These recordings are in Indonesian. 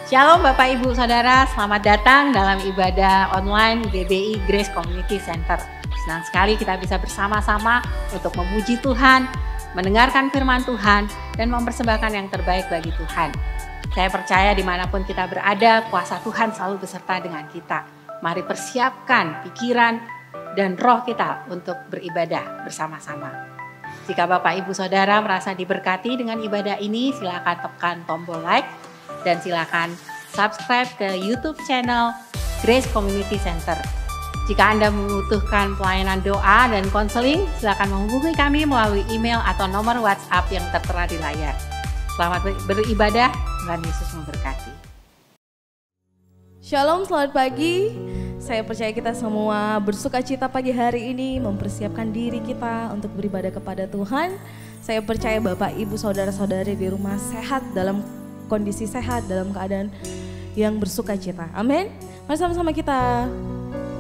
Shalom Bapak Ibu Saudara, selamat datang dalam ibadah online GBI Grace Community Center. Senang sekali kita bisa bersama-sama untuk memuji Tuhan, mendengarkan firman Tuhan, dan mempersembahkan yang terbaik bagi Tuhan. Saya percaya dimanapun kita berada, kuasa Tuhan selalu beserta dengan kita. Mari persiapkan pikiran dan roh kita untuk beribadah bersama-sama. Jika Bapak Ibu Saudara merasa diberkati dengan ibadah ini, silakan tekan tombol like dan silakan subscribe ke YouTube channel Grace Community Center. Jika Anda membutuhkan pelayanan doa dan konseling, silakan menghubungi kami melalui email atau nomor WhatsApp yang tertera di layar. Selamat beribadah, Tuhan Yesus memberkati. Shalom, selamat pagi. Saya percaya kita semua bersukacita pagi hari ini, mempersiapkan diri kita untuk beribadah kepada Tuhan. Saya percaya Bapak, Ibu, Saudara-saudari di rumah sehat, dalam kondisi sehat, dalam keadaan yang bersukacita. Amin. Mari sama-sama kita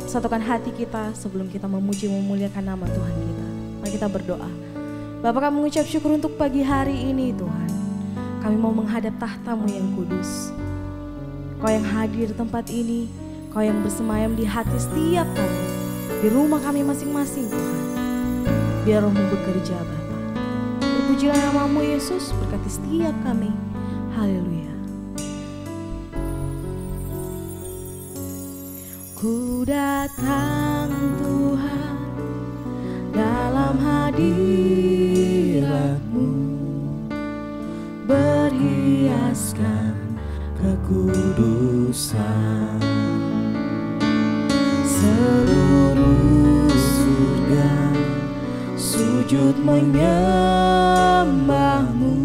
satukan hati kita sebelum kita memuji memuliakan nama Tuhan kita. Mari kita berdoa. Bapa, kami mengucap syukur untuk pagi hari ini Tuhan. Kami mau menghadap tahta-Mu yang kudus. Kau yang hadir di tempat ini, Kau yang bersemayam di hati setiap kami, di rumah kami masing-masing Tuhan. Biar Roh-Mu bekerja Bapa. Terpujilah nama-Mu Yesus, berkati setiap kami. Haleluya. Ku datang Tuhan dalam hadirat-Mu, berhiaskan kekudusan. Seluruh surga sujud menyembah-Mu.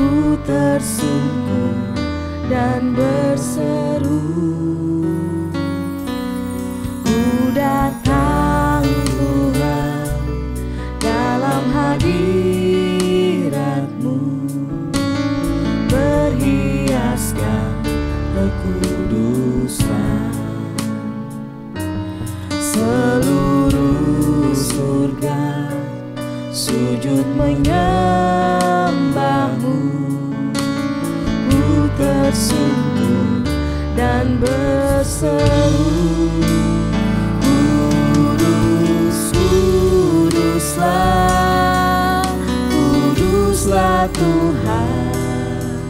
Ku tersungkur dan berseru, ku datang Tuhan dalam hadirat-Mu, berhiaskan kekudusan. Seluruh surga sujud menyembah-Mu. Tersungkur dan berseru, kudus, kuduslah, kuduslah Tuhan,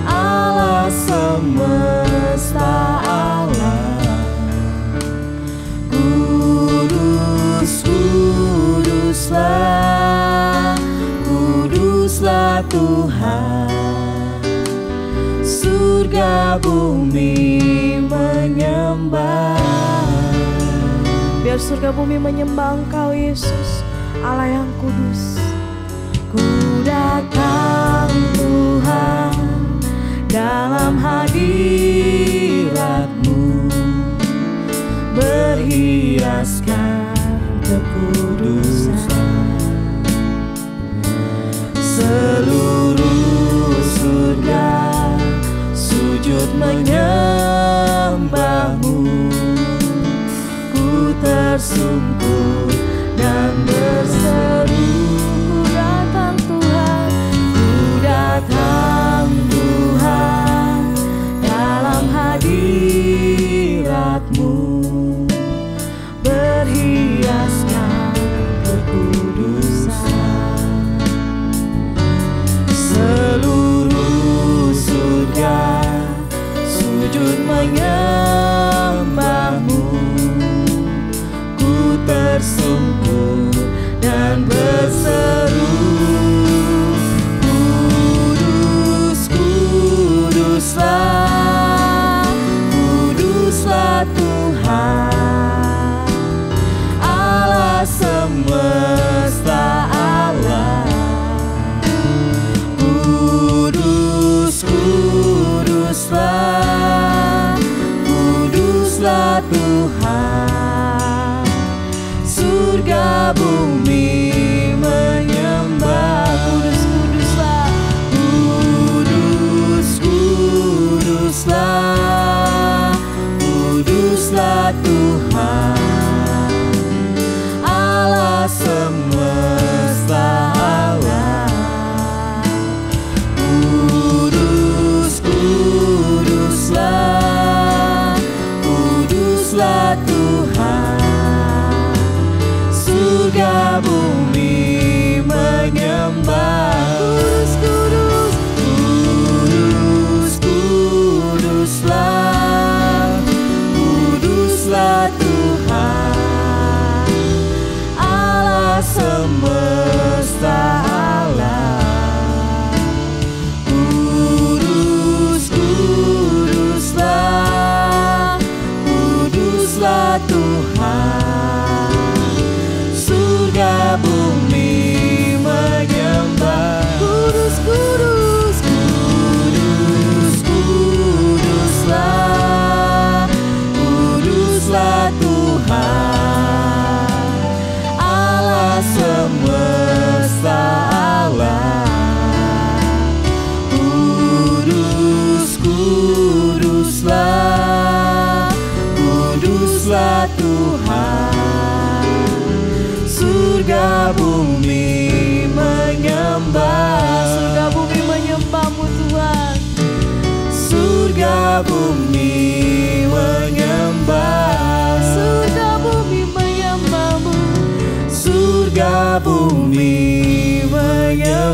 Allah semesta alam. Kudus, kuduslah, kuduslah Tuhan, surga bumi menyembah. Biar surga bumi menyembah Engkau Yesus, Allah yang kudus. Ku datang Tuhan dalam hadirat-Mu, berhiaskan kekudusan. Seluruh surga sujud menyembah-Mu. Ku tersungkur dan berseru, ku datang Tuhan, ku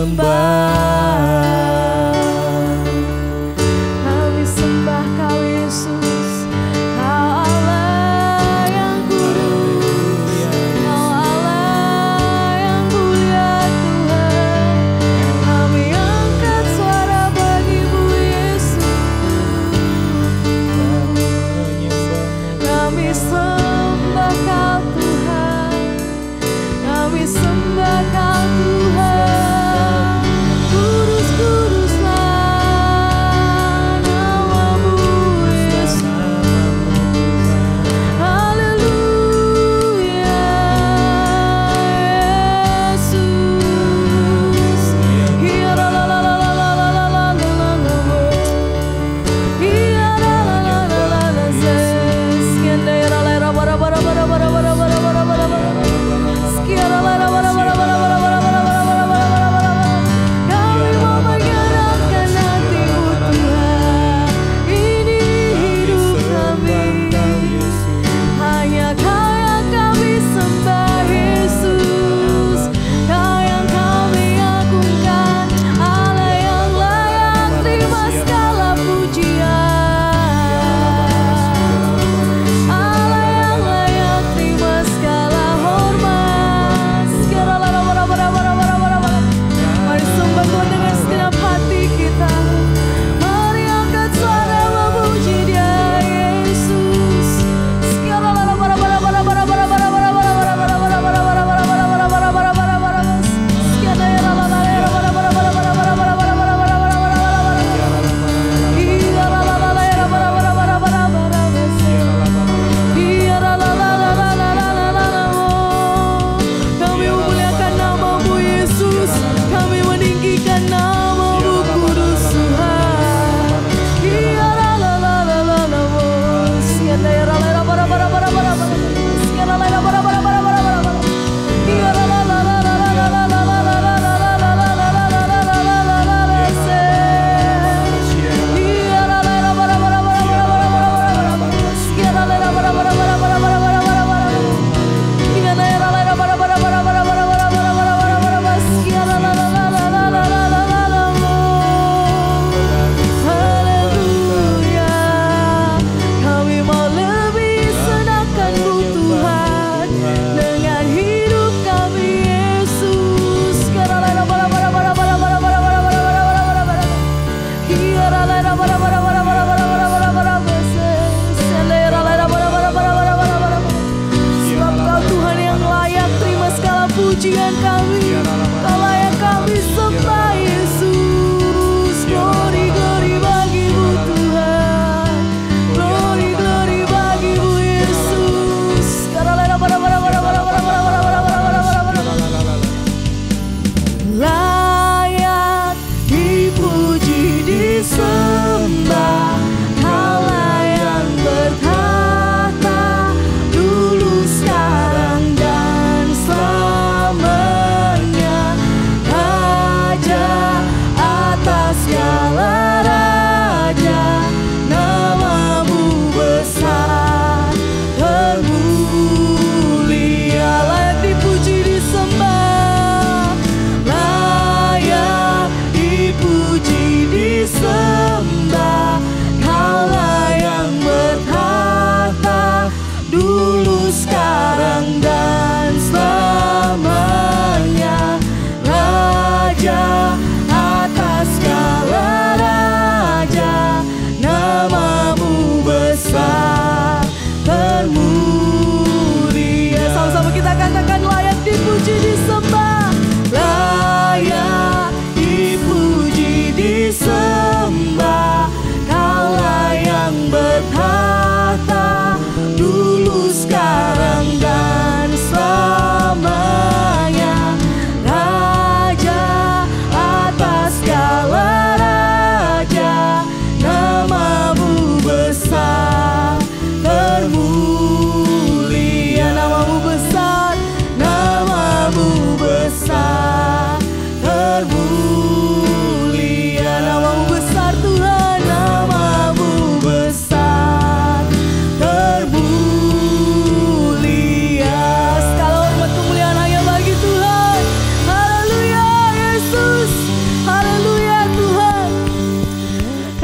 sembah. Kami sembah Kau Yesus, Kau Allah yang kudus, Kau Allah yang mulia Tuhan. Kami angkat suara bagi-Mu Yesus. Kami sembah Kau Tuhan, kami sembah Kau Tuhan.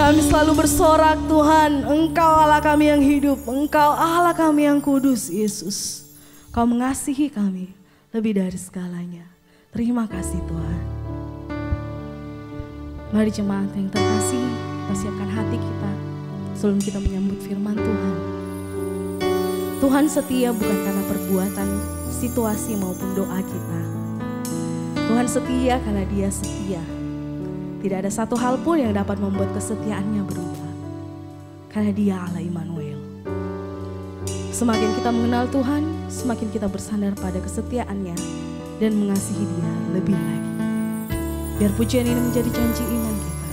Kami selalu bersorak Tuhan, Engkau Allah kami yang hidup, Engkau Allah kami yang kudus Yesus. Kau mengasihi kami lebih dari segalanya. Terima kasih Tuhan. Mari jemaat yang terkasih, kita siapkan hati kita sebelum kita menyambut firman Tuhan. Tuhan setia bukan karena perbuatan, situasi maupun doa kita. Tuhan setia karena Dia setia. Tidak ada satu hal pun yang dapat membuat kesetiaannya berubah. Karena Dia Allah Immanuel. Semakin kita mengenal Tuhan, semakin kita bersandar pada kesetiaannya dan mengasihi Dia lebih lagi. Biar pujian ini menjadi janji iman kita.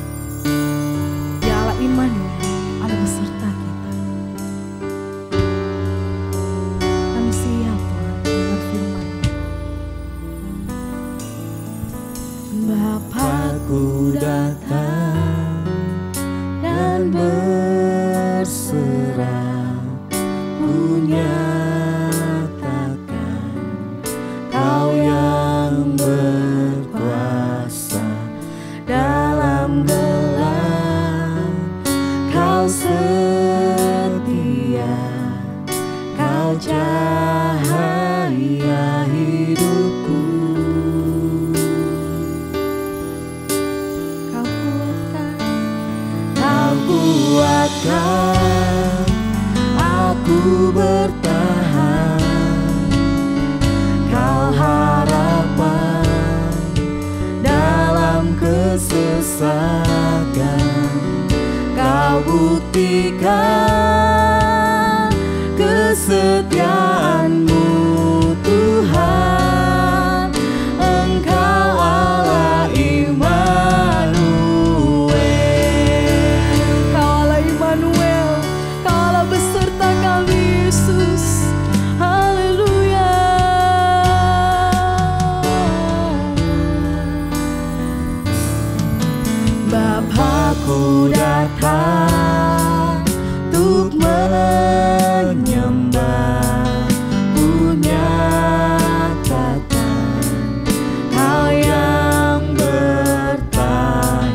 Ya Allah Immanuel, Allah beserta kita. Kami siap Tuhan dengan firman. Bapakku datang dan berserah, ku nyatakan Kau yang berkuasa dalam gelap. Kau setia, Kau cahaya hidupku. Kuatkan aku bertahan, Kau harapan dalam kesesakan. Kau buktikan kesetiaan-Mu Tuhan, Engkau Allah Immanuel. Bapakku datang untuk menyembah, ku nyatakan Kau yang bertahan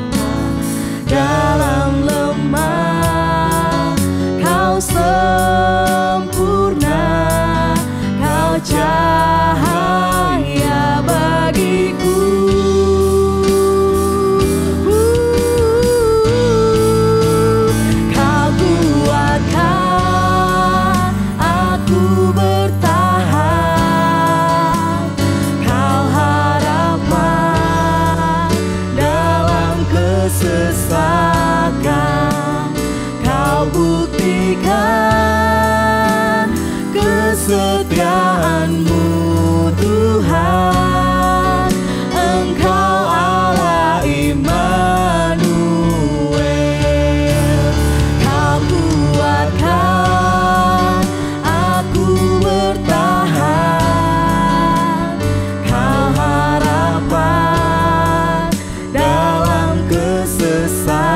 dalam lemah. Kau sempurna, Kau cahaya bagiku. Kesetiaan-Mu Tuhan, Engkau Allah Immanuel. Kau kuatkan aku bertahan, Kau harapan dalam kesesakan.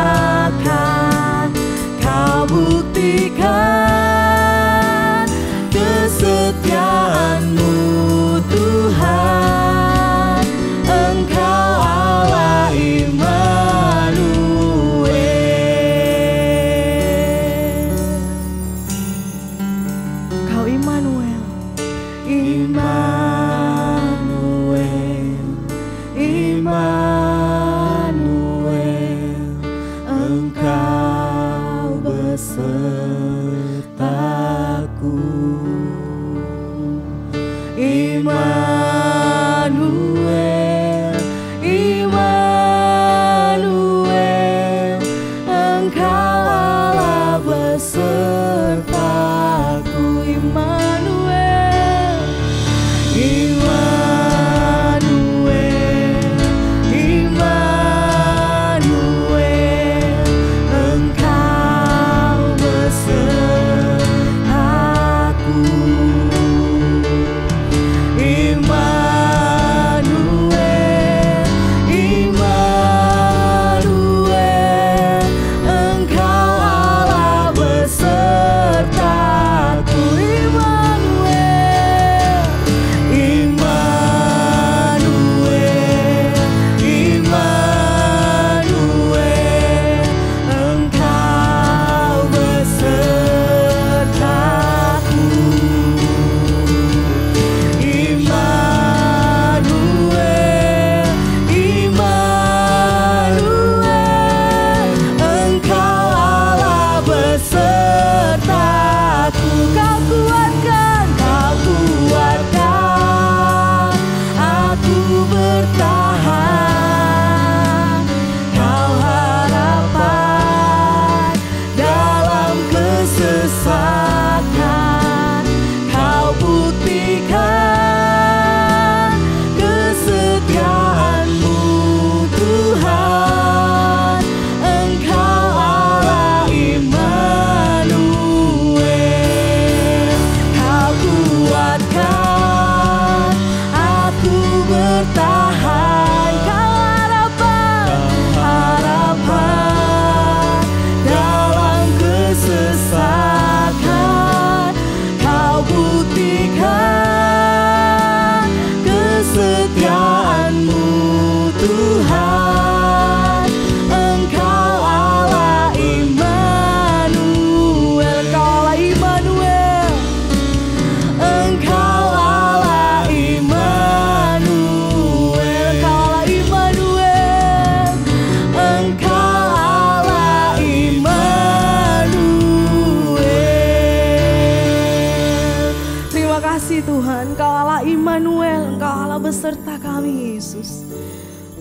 Immanuel, Engkau Allah beserta kami Yesus.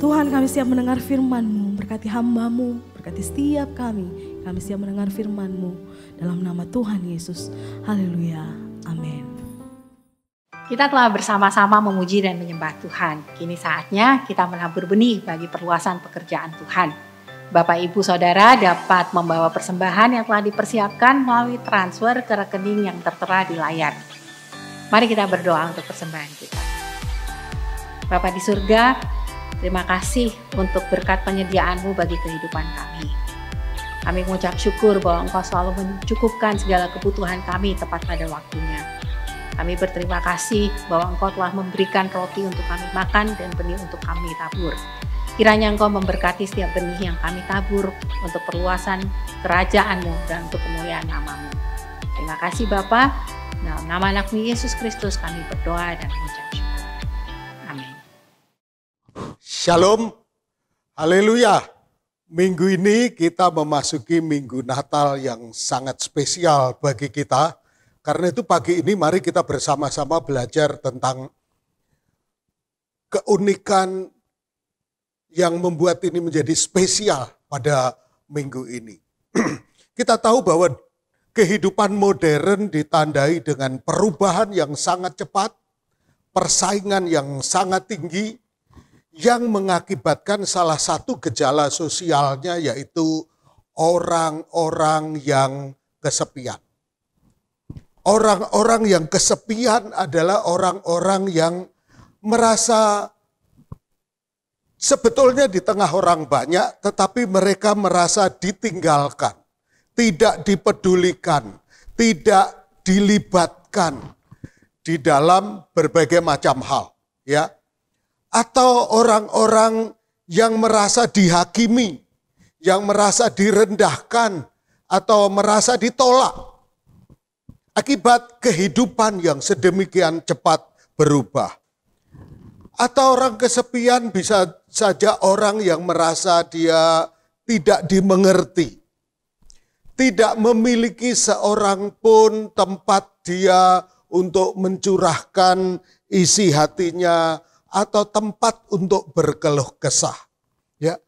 Tuhan, kami siap mendengar firman-Mu, berkati hamba-Mu, berkati setiap kami siap mendengar firman-Mu. Dalam nama Tuhan Yesus, haleluya, amin. Kita telah bersama-sama memuji dan menyembah Tuhan. Kini saatnya kita menabur benih bagi perluasan pekerjaan Tuhan. Bapak, Ibu, Saudara dapat membawa persembahan yang telah dipersiapkan melalui transfer ke rekening yang tertera di layar. Mari kita berdoa untuk persembahan kita. Bapa di surga, terima kasih untuk berkat penyediaan-Mu bagi kehidupan kami. Kami mengucap syukur bahwa Engkau selalu mencukupkan segala kebutuhan kami tepat pada waktunya. Kami berterima kasih bahwa Engkau telah memberikan roti untuk kami makan dan benih untuk kami tabur. Kiranya Engkau memberkati setiap benih yang kami tabur untuk perluasan kerajaan-Mu dan untuk kemuliaan nama-Mu. Terima kasih Bapa. Dalam nama anak-Mu Yesus Kristus kami berdoa dan mengucap syukur. Amin. Shalom, haleluya. Minggu ini kita memasuki minggu Natal yang sangat spesial bagi kita. Karena itu pagi ini mari kita bersama-sama belajar tentang keunikan yang membuat ini menjadi spesial pada minggu ini. Kita tahu bahwa kehidupan modern ditandai dengan perubahan yang sangat cepat, persaingan yang sangat tinggi, yang mengakibatkan salah satu gejala sosialnya yaitu orang-orang yang kesepian. Orang-orang yang kesepian adalah orang-orang yang merasa sebetulnya di tengah orang banyak, tetapi mereka merasa ditinggalkan, tidak dipedulikan, tidak dilibatkan di dalam berbagai macam hal, ya. Atau orang-orang yang merasa dihakimi, yang merasa direndahkan atau merasa ditolak akibat kehidupan yang sedemikian cepat berubah. Atau orang kesepian bisa saja orang yang merasa dia tidak dimengerti. Tidak memiliki seorang pun tempat dia untuk mencurahkan isi hatinya atau tempat untuk berkeluh kesah. Ya,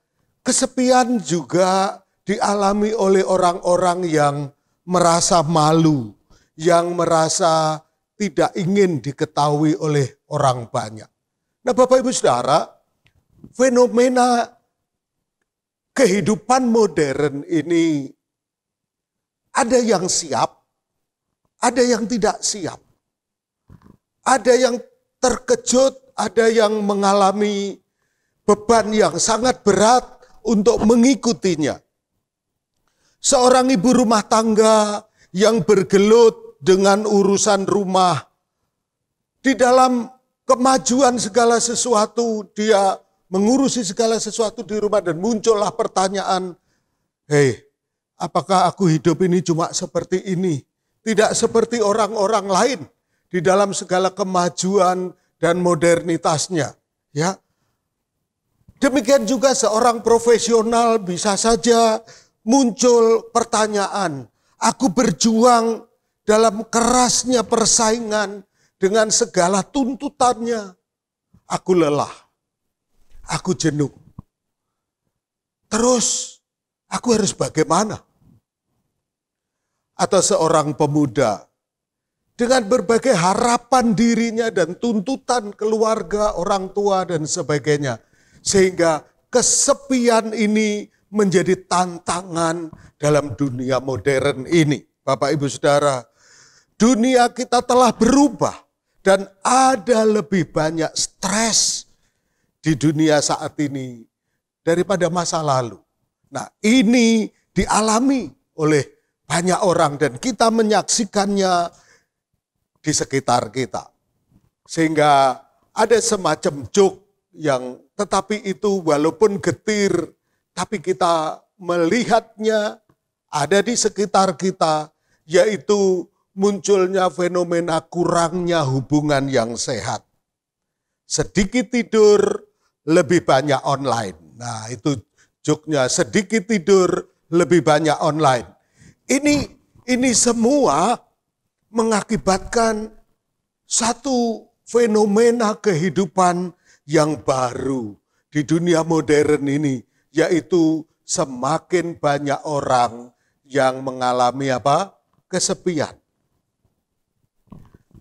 kesepian juga dialami oleh orang-orang yang merasa malu, yang merasa tidak ingin diketahui oleh orang banyak. Nah, Bapak Ibu Saudara, fenomena kehidupan modern ini ada yang siap, ada yang tidak siap. Ada yang terkejut, ada yang mengalami beban yang sangat berat untuk mengikutinya. Seorang ibu rumah tangga yang bergelut dengan urusan rumah, di dalam kemajuan segala sesuatu, dia mengurusi segala sesuatu di rumah dan muncullah pertanyaan, hei, apakah aku hidup ini cuma seperti ini? Tidak seperti orang-orang lain di dalam segala kemajuan dan modernitasnya. Ya, demikian juga seorang profesional bisa saja muncul pertanyaan, aku berjuang dalam kerasnya persaingan dengan segala tuntutannya. Aku lelah, aku jenuh. Terus aku harus bagaimana? Atau seorang pemuda dengan berbagai harapan dirinya dan tuntutan keluarga, orang tua dan sebagainya. Sehingga kesepian ini menjadi tantangan dalam dunia modern ini. Bapak Ibu Saudara, dunia kita telah berubah dan ada lebih banyak stres di dunia saat ini daripada masa lalu. Nah, ini dialami oleh banyak orang dan kita menyaksikannya di sekitar kita. Sehingga ada semacam joke yang tetapi itu walaupun getir, tapi kita melihatnya ada di sekitar kita, yaitu munculnya fenomena kurangnya hubungan yang sehat. Sedikit tidur, lebih banyak online. Nah, itu joke-nya, sedikit tidur, lebih banyak online. Ini semua mengakibatkan satu fenomena kehidupan yang baru di dunia modern ini, yaitu semakin banyak orang yang mengalami kesepian.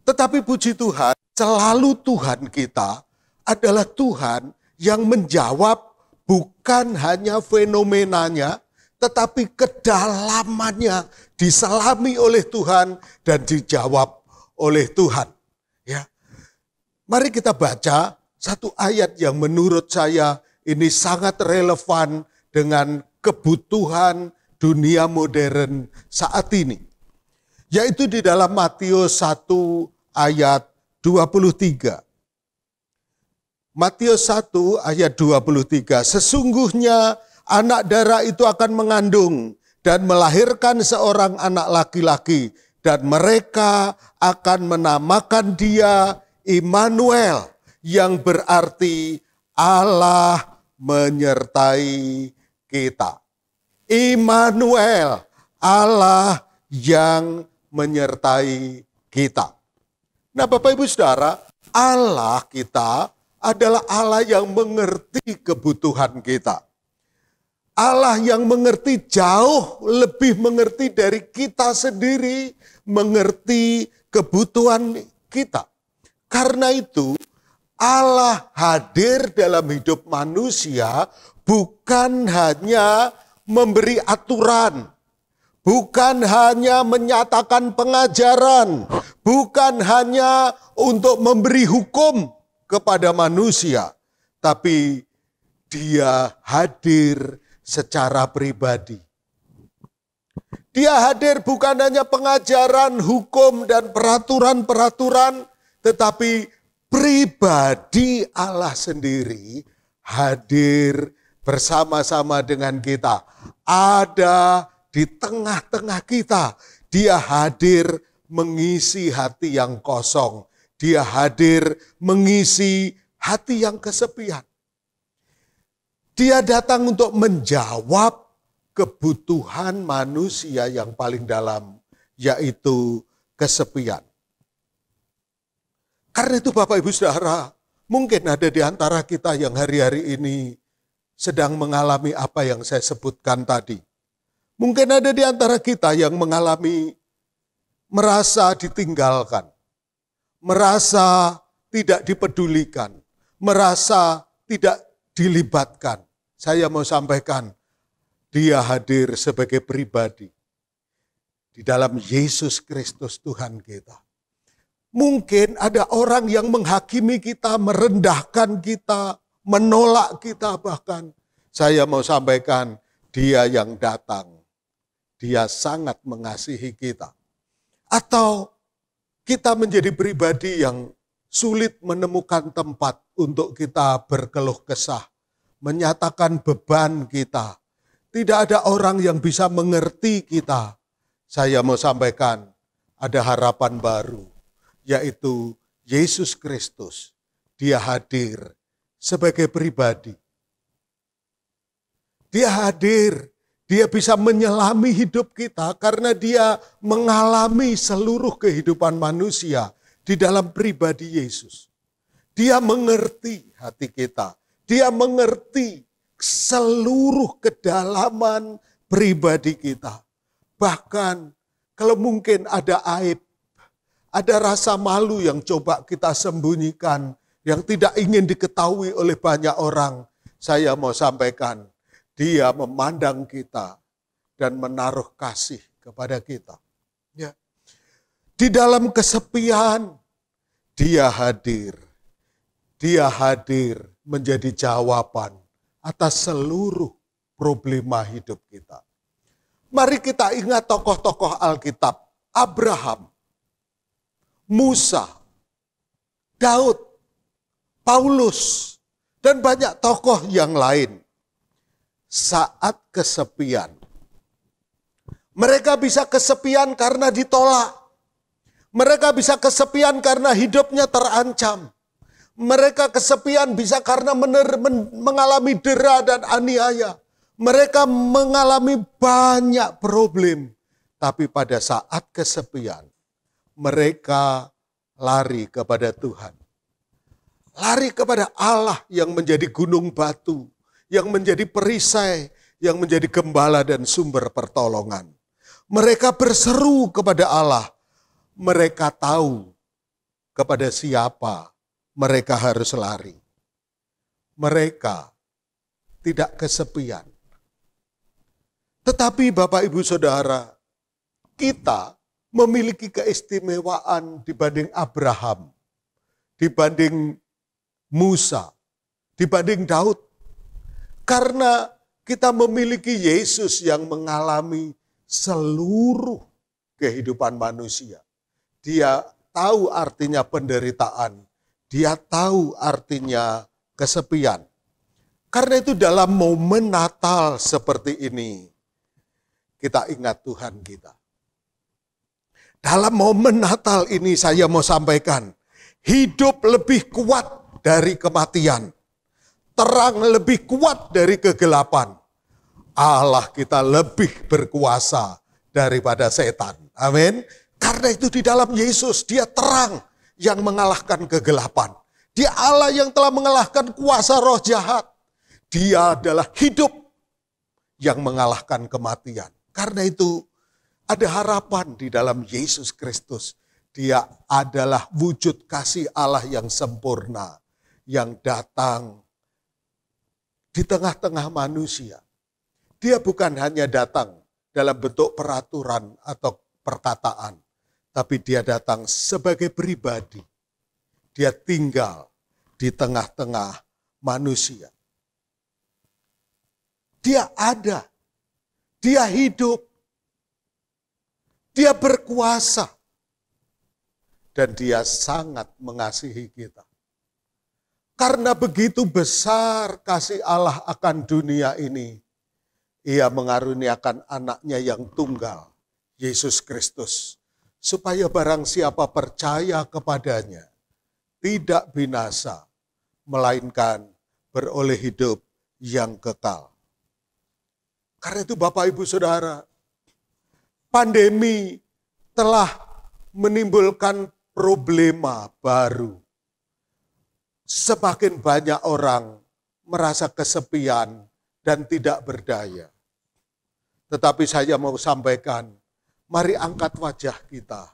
Tetapi puji Tuhan, selalu Tuhan kita adalah Tuhan yang menjawab bukan hanya fenomenanya, tetapi kedalamannya diselami oleh Tuhan dan dijawab oleh Tuhan. Ya. Mari kita baca satu ayat yang menurut saya ini sangat relevan dengan kebutuhan dunia modern saat ini. Yaitu di dalam Matius 1 ayat 23. Matius 1 ayat 23. Sesungguhnya anak darah itu akan mengandung dan melahirkan seorang anak laki-laki. Dan mereka akan menamakan dia Immanuel, yang berarti Allah menyertai kita. Immanuel, Allah yang menyertai kita. Nah, Bapak Ibu Saudara, Allah kita adalah Allah yang mengerti kebutuhan kita. Allah yang mengerti jauh lebih mengerti dari kita sendiri, mengerti kebutuhan kita. Karena itu, Allah hadir dalam hidup manusia bukan hanya memberi aturan, bukan hanya menyatakan pengajaran, bukan hanya untuk memberi hukum kepada manusia, tapi Dia hadir secara pribadi. Dia hadir bukan hanya pengajaran, hukum, dan peraturan-peraturan, tetapi pribadi Allah sendiri hadir bersama-sama dengan kita. Ada di tengah-tengah kita. Dia hadir mengisi hati yang kosong. Dia hadir mengisi hati yang kesepian. Dia datang untuk menjawab kebutuhan manusia yang paling dalam, yaitu kesepian. Karena itu Bapak Ibu Saudara, mungkin ada di antara kita yang hari-hari ini sedang mengalami apa yang saya sebutkan tadi. Mungkin ada di antara kita yang mengalami merasa ditinggalkan, merasa tidak dipedulikan, merasa tidak dilibatkan. Saya mau sampaikan, Dia hadir sebagai pribadi di dalam Yesus Kristus Tuhan kita. Mungkin ada orang yang menghakimi kita, merendahkan kita, menolak kita bahkan. Saya mau sampaikan, Dia yang datang. Dia sangat mengasihi kita. Atau kita menjadi pribadi yang sulit menemukan tempat untuk kita berkeluh kesah, menyatakan beban kita. Tidak ada orang yang bisa mengerti kita. Saya mau sampaikan, ada harapan baru, yaitu Yesus Kristus. Dia hadir sebagai pribadi. Dia hadir, Dia bisa menyelami hidup kita karena Dia mengalami seluruh kehidupan manusia di dalam pribadi Yesus. Dia mengerti hati kita. Dia mengerti seluruh kedalaman pribadi kita. Bahkan kalau mungkin ada aib, ada rasa malu yang coba kita sembunyikan, yang tidak ingin diketahui oleh banyak orang. Saya mau sampaikan, Dia memandang kita dan menaruh kasih kepada kita. Ya. Di dalam kesepian, Dia hadir. Dia hadir menjadi jawaban atas seluruh problema hidup kita. Mari kita ingat tokoh-tokoh Alkitab. Abraham, Musa, Daud, Paulus, dan banyak tokoh yang lain. Saat kesepian, mereka bisa kesepian karena ditolak. Mereka bisa kesepian karena hidupnya terancam. Mereka kesepian bisa karena mengalami dera dan aniaya. Mereka mengalami banyak problem. Tapi pada saat kesepian, mereka lari kepada Tuhan. Lari kepada Allah yang menjadi gunung batu, yang menjadi perisai, yang menjadi gembala dan sumber pertolongan. Mereka berseru kepada Allah. Mereka tahu kepada siapa mereka harus lari. Mereka tidak kesepian. Tetapi Bapak Ibu Saudara, kita memiliki keistimewaan dibanding Abraham, dibanding Musa, dibanding Daud. Karena kita memiliki Yesus yang mengalami seluruh kehidupan manusia. Dia tahu artinya penderitaan. Dia tahu artinya kesepian. Karena itu dalam momen Natal seperti ini, kita ingat Tuhan kita. Dalam momen Natal ini saya mau sampaikan, hidup lebih kuat dari kematian. Terang lebih kuat dari kegelapan. Allah kita lebih berkuasa daripada setan. Amin. Karena itu di dalam Yesus dia terang yang mengalahkan kegelapan. Dia Allah yang telah mengalahkan kuasa roh jahat. Dia adalah hidup yang mengalahkan kematian. Karena itu ada harapan di dalam Yesus Kristus. Dia adalah wujud kasih Allah yang sempurna. Yang datang di tengah-tengah manusia. Dia bukan hanya datang dalam bentuk peraturan atau perkataan. Tapi dia datang sebagai pribadi. Dia tinggal di tengah-tengah manusia. Dia ada. Dia hidup. Dia berkuasa. Dan dia sangat mengasihi kita. Karena begitu besar kasih Allah akan dunia ini, ia mengaruniakan anaknya yang tunggal, Yesus Kristus, supaya barang siapa percaya kepadanya, tidak binasa, melainkan beroleh hidup yang kekal. Karena itu Bapak Ibu Saudara, pandemi telah menimbulkan problema baru. Semakin banyak orang merasa kesepian dan tidak berdaya. Tetapi saya mau sampaikan, mari angkat wajah kita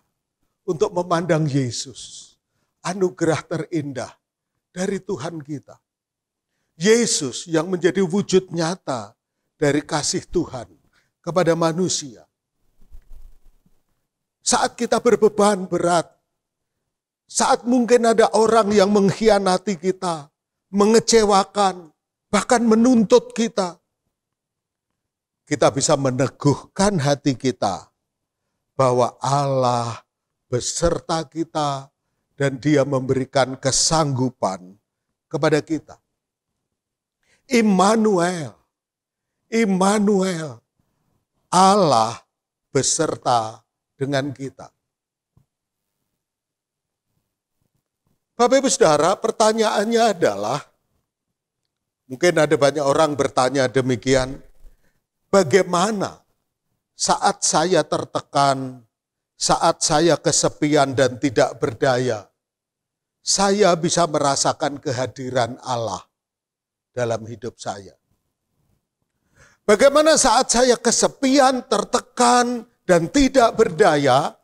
untuk memandang Yesus. Anugerah terindah dari Tuhan kita. Yesus yang menjadi wujud nyata dari kasih Tuhan kepada manusia. Saat kita berbeban berat, saat mungkin ada orang yang mengkhianati kita, mengecewakan, bahkan menuntut kita, kita bisa meneguhkan hati kita bahwa Allah beserta kita dan Dia memberikan kesanggupan kepada kita. Immanuel, Immanuel, Allah beserta dengan kita. Bapak Ibu Saudara, pertanyaannya adalah, mungkin ada banyak orang bertanya demikian, bagaimana saat saya tertekan, saat saya kesepian dan tidak berdaya, saya bisa merasakan kehadiran Allah dalam hidup saya. Bagaimana saat saya kesepian, tertekan, dan tidak berdaya,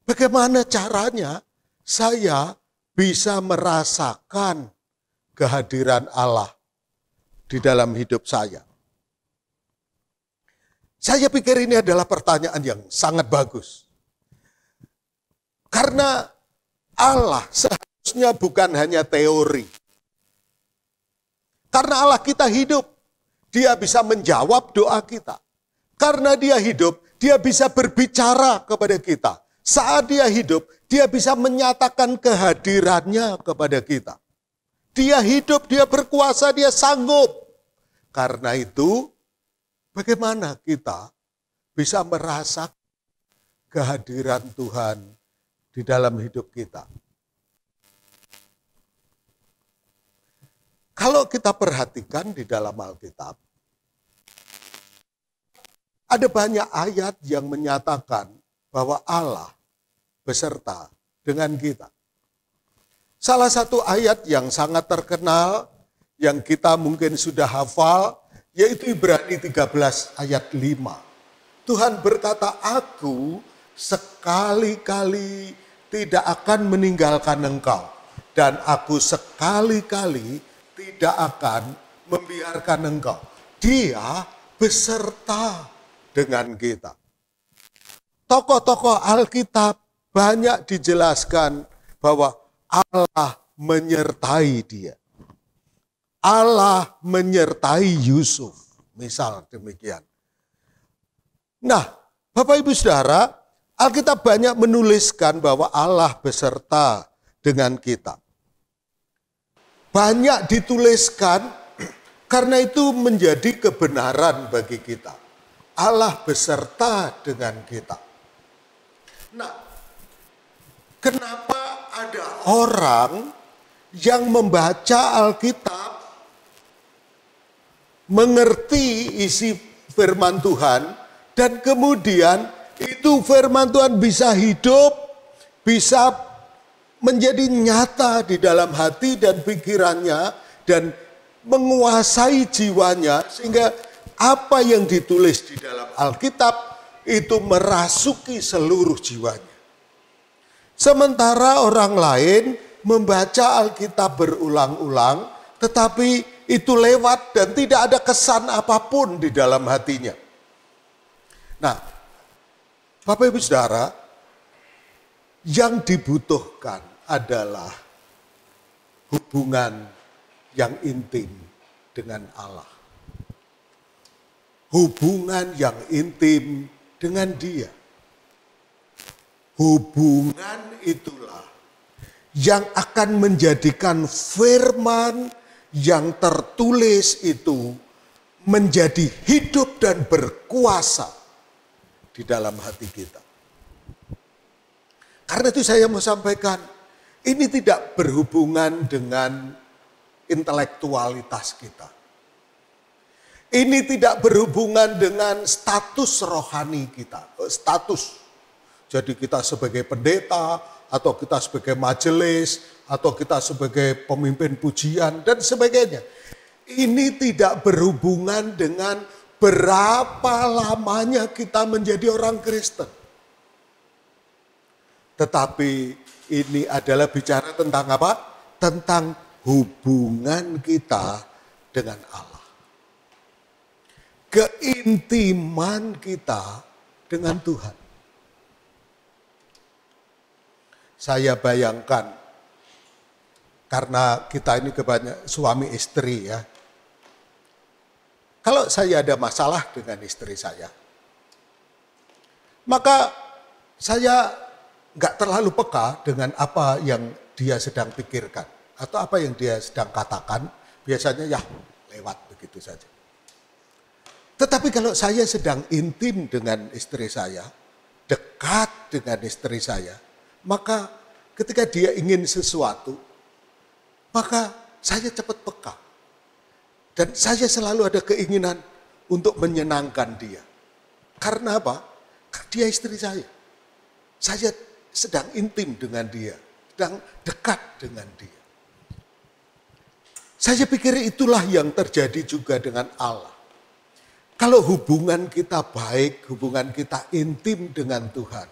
bagaimana caranya saya bisa merasakan kehadiran Allah di dalam hidup saya? Saya pikir ini adalah pertanyaan yang sangat bagus. Karena Allah seharusnya bukan hanya teori. Karena Allah kita hidup, Dia bisa menjawab doa kita. Karena Dia hidup, Dia bisa berbicara kepada kita. Saat Dia hidup, Dia bisa menyatakan kehadirannya kepada kita. Dia hidup, Dia berkuasa, Dia sanggup. Karena itu, bagaimana kita bisa merasakan kehadiran Tuhan di dalam hidup kita? Kalau kita perhatikan di dalam Alkitab, ada banyak ayat yang menyatakan bahwa Allah beserta dengan kita. Salah satu ayat yang sangat terkenal, yang kita mungkin sudah hafal, yaitu Ibrani 13 ayat 5. Tuhan berkata, aku sekali-kali tidak akan meninggalkan engkau. Dan aku sekali-kali tidak akan membiarkan engkau. Dia beserta dengan kita. Tokoh-tokoh Alkitab banyak dijelaskan bahwa Allah menyertai dia. Allah menyertai Yusuf, misal demikian. Nah, Bapak Ibu Saudara, Alkitab banyak menuliskan bahwa Allah beserta dengan kita. Banyak dituliskan karena itu menjadi kebenaran bagi kita. Allah beserta dengan kita. Nah, kenapa ada orang yang membaca Alkitab, mengerti isi firman Tuhan, dan kemudian itu firman Tuhan bisa hidup, bisa menjadi nyata di dalam hati dan pikirannya, dan menguasai jiwanya, sehingga apa yang ditulis di dalam Alkitab itu merasuki seluruh jiwanya. Sementara orang lain membaca Alkitab berulang-ulang, tetapi itu lewat dan tidak ada kesan apapun di dalam hatinya. Nah, Bapak Ibu Saudara, yang dibutuhkan adalah hubungan yang intim dengan Allah. Hubungan yang intim dengan Dia. Hubungan itulah yang akan menjadikan firman yang tertulis itu menjadi hidup dan berkuasa di dalam hati kita. Karena itu saya mau sampaikan, ini tidak berhubungan dengan intelektualitas kita. Ini tidak berhubungan dengan status rohani kita. Status. Jadi kita sebagai pendeta, atau kita sebagai majelis, atau kita sebagai pemimpin pujian, dan sebagainya. Ini tidak berhubungan dengan berapa lamanya kita menjadi orang Kristen. Tetapi ini adalah bicara tentang apa? Tentang hubungan kita dengan Allah. Keintiman kita dengan Tuhan. Saya bayangkan, karena kita ini kebanyakan suami istri ya. Kalau saya ada masalah dengan istri saya, maka saya nggak terlalu peka dengan apa yang dia sedang pikirkan. Atau apa yang dia sedang katakan, biasanya ya lewat begitu saja. Tetapi kalau saya sedang intim dengan istri saya, dekat dengan istri saya, maka ketika dia ingin sesuatu, maka saya cepat peka. Dan saya selalu ada keinginan untuk menyenangkan dia. Karena apa? Karena dia istri saya. Saya sedang intim dengan dia, sedang dekat dengan dia. Saya pikir itulah yang terjadi juga dengan Allah. Kalau hubungan kita baik, hubungan kita intim dengan Tuhan,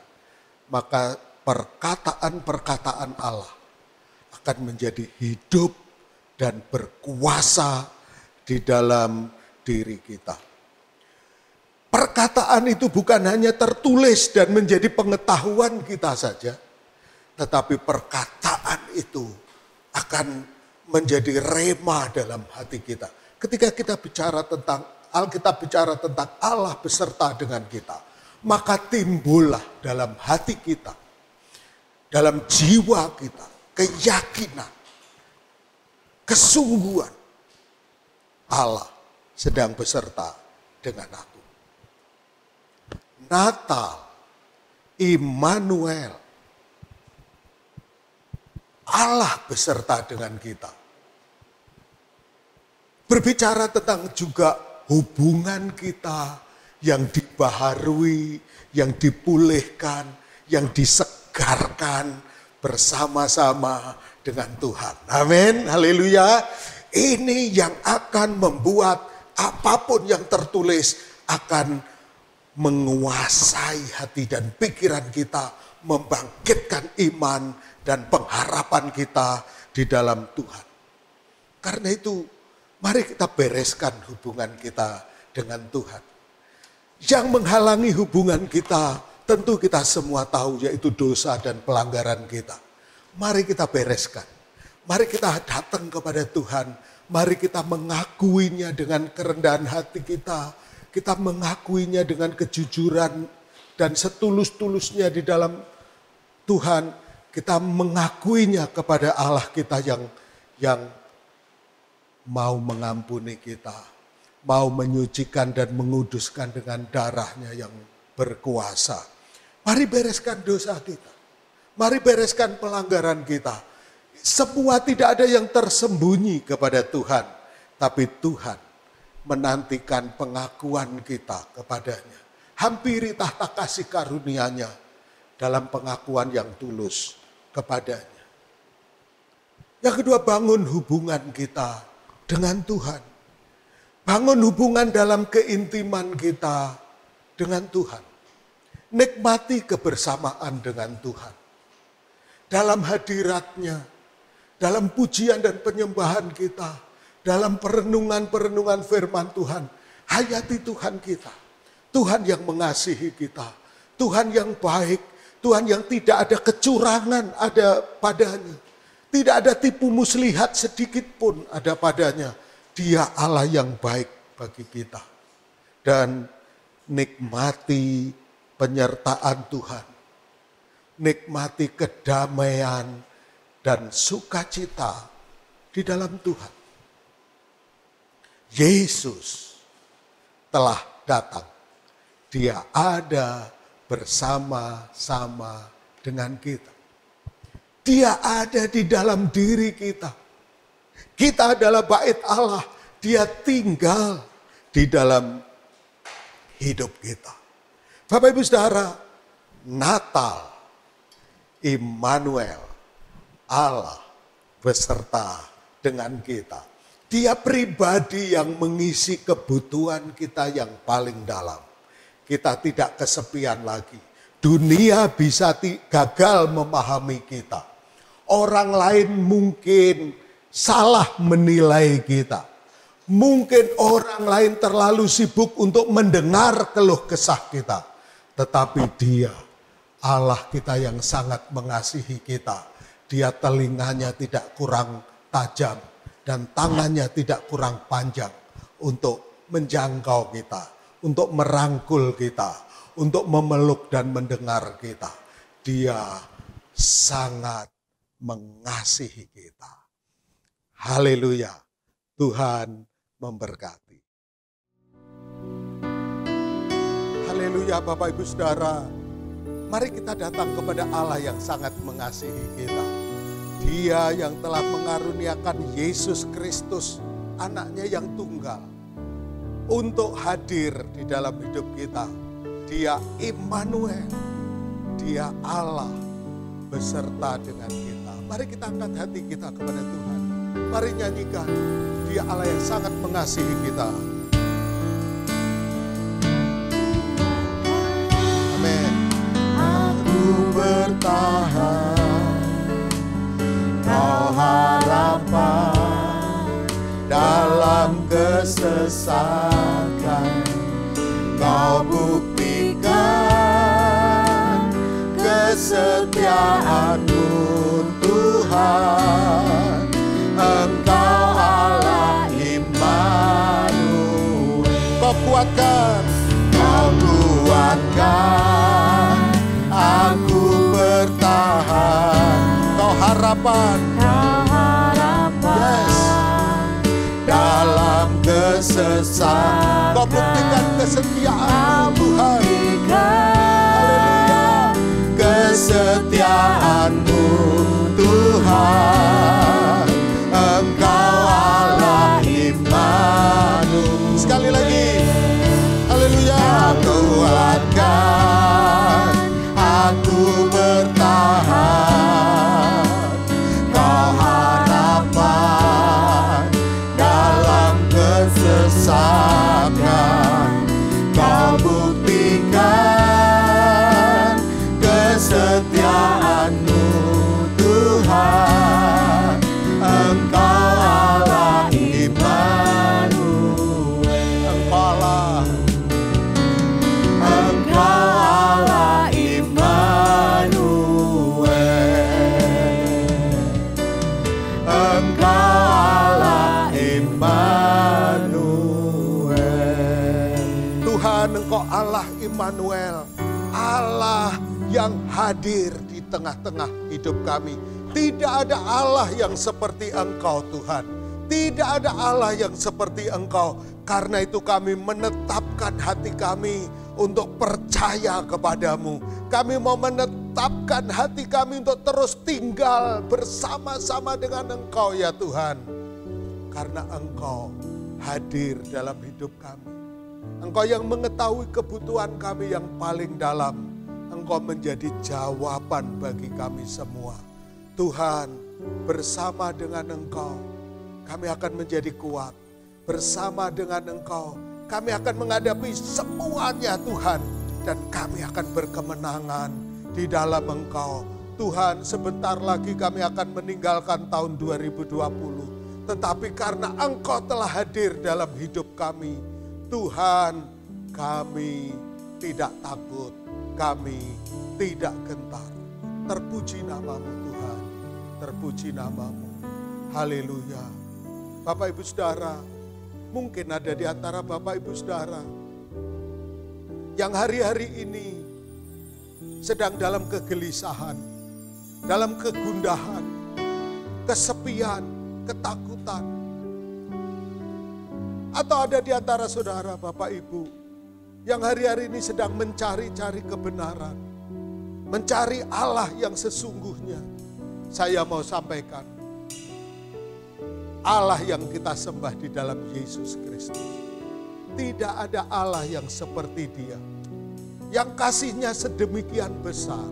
maka perkataan-perkataan Allah akan menjadi hidup dan berkuasa di dalam diri kita. Perkataan itu bukan hanya tertulis dan menjadi pengetahuan kita saja, tetapi perkataan itu akan menjadi rema dalam hati kita. Ketika kita bicara tentang Alkitab bicara tentang Allah beserta dengan kita, maka timbullah dalam hati kita, dalam jiwa kita, keyakinan, kesungguhan Allah sedang beserta dengan aku. Natal, Immanuel, Allah beserta dengan kita. Berbicara tentang juga hubungan kita yang dibaharui, yang dipulihkan, yang disegarkan bersama-sama dengan Tuhan. Amin, haleluya. Ini yang akan membuat apapun yang tertulis akan menguasai hati dan pikiran kita, membangkitkan iman dan pengharapan kita di dalam Tuhan. Karena itu, mari kita bereskan hubungan kita dengan Tuhan. Yang menghalangi hubungan kita, tentu kita semua tahu, yaitu dosa dan pelanggaran kita. Mari kita bereskan. Mari kita datang kepada Tuhan. Mari kita mengakuinya dengan kerendahan hati kita. Kita mengakuinya dengan kejujuran dan setulus-tulusnya di dalam Tuhan. Kita mengakuinya kepada Allah kita yang mau mengampuni kita. Mau menyucikan dan menguduskan dengan darahnya yang berkuasa. Mari bereskan dosa kita. Mari bereskan pelanggaran kita. Semua tidak ada yang tersembunyi kepada Tuhan. Tapi Tuhan menantikan pengakuan kita kepadanya. Hampiri tahta kasih karunia-Nya dalam pengakuan yang tulus kepadanya. Yang kedua, bangun hubungan kita dengan Tuhan. Bangun hubungan dalam keintiman kita dengan Tuhan. Nikmati kebersamaan dengan Tuhan. Dalam hadirat-Nya, dalam pujian dan penyembahan kita, dalam perenungan-perenungan firman Tuhan, hayati Tuhan kita. Tuhan yang mengasihi kita, Tuhan yang baik, Tuhan yang tidak ada kecurangan ada padanya. Tidak ada tipu muslihat sedikit pun ada padanya. Dia Allah yang baik bagi kita. Dan nikmati penyertaan Tuhan. Nikmati kedamaian dan sukacita di dalam Tuhan. Yesus telah datang. Dia ada bersama-sama dengan kita. Dia ada di dalam diri kita. Kita adalah bait Allah. Dia tinggal di dalam hidup kita. Bapak Ibu Saudara, Natal, Immanuel, Allah beserta dengan kita. Dia pribadi yang mengisi kebutuhan kita yang paling dalam. Kita tidak kesepian lagi. Dunia bisa gagal memahami kita. Orang lain mungkin salah menilai kita. Mungkin orang lain terlalu sibuk untuk mendengar keluh kesah kita. Tetapi Dia, Allah kita yang sangat mengasihi kita. Dia telinganya tidak kurang tajam dan tangannya tidak kurang panjang untuk menjangkau kita, untuk merangkul kita, untuk memeluk dan mendengar kita. Dia sangat mengasihi kita. Haleluya. Tuhan memberkati. Haleluya Bapak Ibu Saudara. Mari kita datang kepada Allah yang sangat mengasihi kita. Dia yang telah mengaruniakan Yesus Kristus, anaknya yang tunggal, untuk hadir di dalam hidup kita. Dia Immanuel, Dia Allah beserta dengan kita. Mari kita angkat hati kita kepada Tuhan. Mari nyanyikan, Dia Allah yang sangat mengasihi kita. Amin. Aku bertahan, Kau harapan dalam kesesakan. Kau buktikan kesetiaan-Mu Tuhan. Engkau Allah Immanuel. Kau kuatkan, Kau kuatkan. Aku bertahan. Kau harapan. Yes. Dalam kesesatan. Kau buktikan kesetiaan Tuhan. Haleluya. Kesetiaan-Mu Tuhan. Engkau Allah Immanuel. Sekali lagi. Haleluya. Kuatkan. Aku bertahan. Kau Allah Immanuel, Allah yang hadir di tengah-tengah hidup kami. Tidak ada Allah yang seperti Engkau Tuhan. Tidak ada Allah yang seperti Engkau. Karena itu kami menetapkan hati kami untuk percaya kepadamu. Kami mau menetapkan hati kami untuk terus tinggal bersama-sama dengan Engkau ya Tuhan. Karena Engkau hadir dalam hidup kami. Engkau yang mengetahui kebutuhan kami yang paling dalam. Engkau menjadi jawaban bagi kami semua. Tuhan, bersama dengan Engkau, kami akan menjadi kuat. Bersama dengan Engkau, kami akan menghadapi semuanya Tuhan. Dan kami akan berkemenangan di dalam Engkau. Tuhan, sebentar lagi kami akan meninggalkan tahun 2020. Tetapi karena Engkau telah hadir dalam hidup kami, Tuhan, kami tidak takut, kami tidak gentar. Terpuji namamu Tuhan, terpuji namamu. Haleluya. Bapak Ibu Saudara, mungkin ada di antara Bapak Ibu Saudara yang hari-hari ini sedang dalam kegelisahan, dalam kegundahan, kesepian, ketakutan. Atau ada di antara saudara Bapak Ibu yang hari-hari ini sedang mencari-cari kebenaran, mencari Allah yang sesungguhnya. Saya mau sampaikan, Allah yang kita sembah di dalam Yesus Kristus. Tidak ada Allah yang seperti Dia, yang kasihnya sedemikian besar,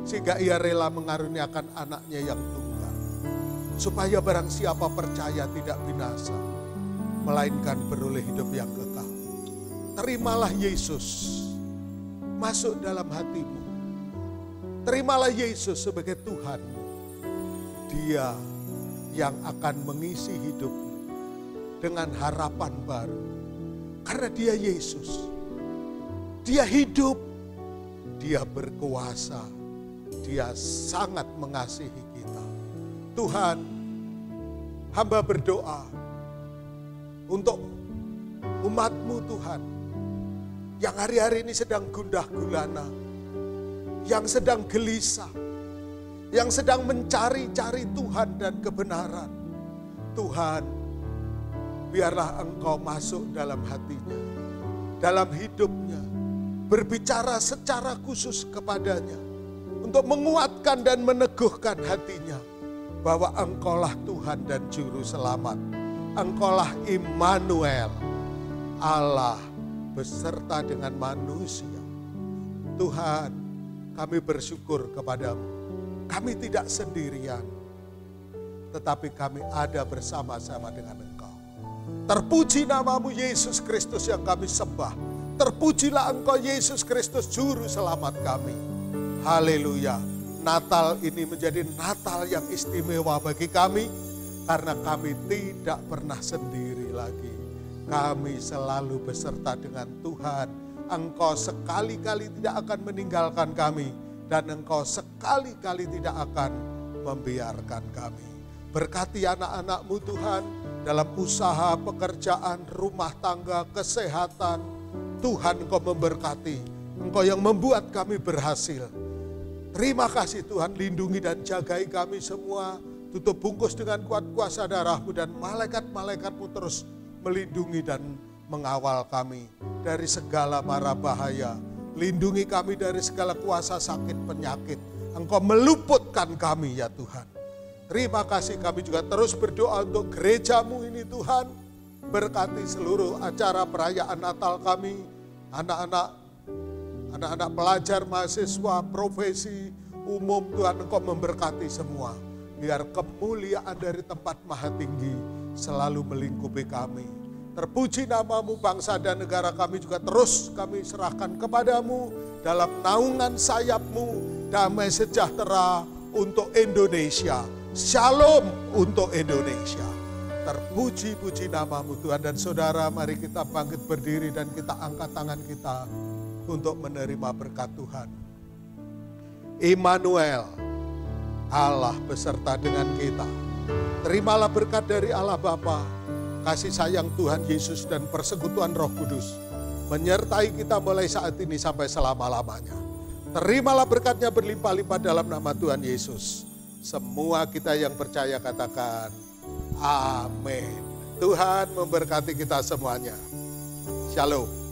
sehingga Ia rela mengaruniakan anaknya yang tunggal, supaya barang siapa percaya tidak binasa, melainkan beroleh hidup yang kekal. Terimalah Yesus masuk dalam hatimu. Terimalah Yesus sebagai Tuhan. Dia yang akan mengisi hidupmu dengan harapan baru. Karena Dia Yesus. Dia hidup. Dia berkuasa. Dia sangat mengasihi kita. Tuhan, hamba berdoa untuk umat-Mu Tuhan, yang hari-hari ini sedang gundah gulana, yang sedang gelisah, yang sedang mencari-cari Tuhan dan kebenaran. Tuhan, biarlah Engkau masuk dalam hatinya, dalam hidupnya, berbicara secara khusus kepadanya, untuk menguatkan dan meneguhkan hatinya, bahwa Engkaulah Tuhan dan Juru Selamat. Engkaulah Immanuel, Allah beserta dengan manusia. Tuhan, kami bersyukur kepadamu. Kami tidak sendirian, tetapi kami ada bersama-sama dengan Engkau. Terpuji namamu Yesus Kristus yang kami sembah. Terpujilah Engkau Yesus Kristus Juru Selamat kami. Haleluya. Natal ini menjadi Natal yang istimewa bagi kami, karena kami tidak pernah sendiri lagi. Kami selalu beserta dengan Tuhan. Engkau sekali-kali tidak akan meninggalkan kami, dan Engkau sekali-kali tidak akan membiarkan kami. Berkati anak-anak-Mu Tuhan, dalam usaha, pekerjaan, rumah tangga, kesehatan. Tuhan, Engkau memberkati. Engkau yang membuat kami berhasil. Terima kasih Tuhan, lindungi dan jagai kami semua. Tutup bungkus dengan kuat kuasa darah-Mu, dan malaikat-malaikat-Mu terus melindungi dan mengawal kami dari segala mara bahaya. Lindungi kami dari segala kuasa sakit penyakit. Engkau meluputkan kami ya Tuhan. Terima kasih, kami juga terus berdoa untuk gereja-Mu ini Tuhan. Berkati seluruh acara perayaan Natal kami. Anak-anak pelajar, mahasiswa, profesi, umum Tuhan, Engkau memberkati semua. Biar kemuliaan dari tempat maha tinggi selalu melingkupi kami. Terpuji namamu, bangsa dan negara kami juga terus kami serahkan kepadamu. Dalam naungan sayap-Mu, damai sejahtera untuk Indonesia. Shalom untuk Indonesia. Terpuji-puji namamu Tuhan. Dan saudara, mari kita bangkit berdiri dan kita angkat tangan kita untuk menerima berkat Tuhan. Immanuel, Allah beserta dengan kita. Terimalah berkat dari Allah Bapa, kasih sayang Tuhan Yesus dan persekutuan Roh Kudus menyertai kita mulai saat ini sampai selama-lamanya. Terimalah berkatnya berlimpah-limpah dalam nama Tuhan Yesus. Semua kita yang percaya katakan amin. Tuhan memberkati kita semuanya. Shalom.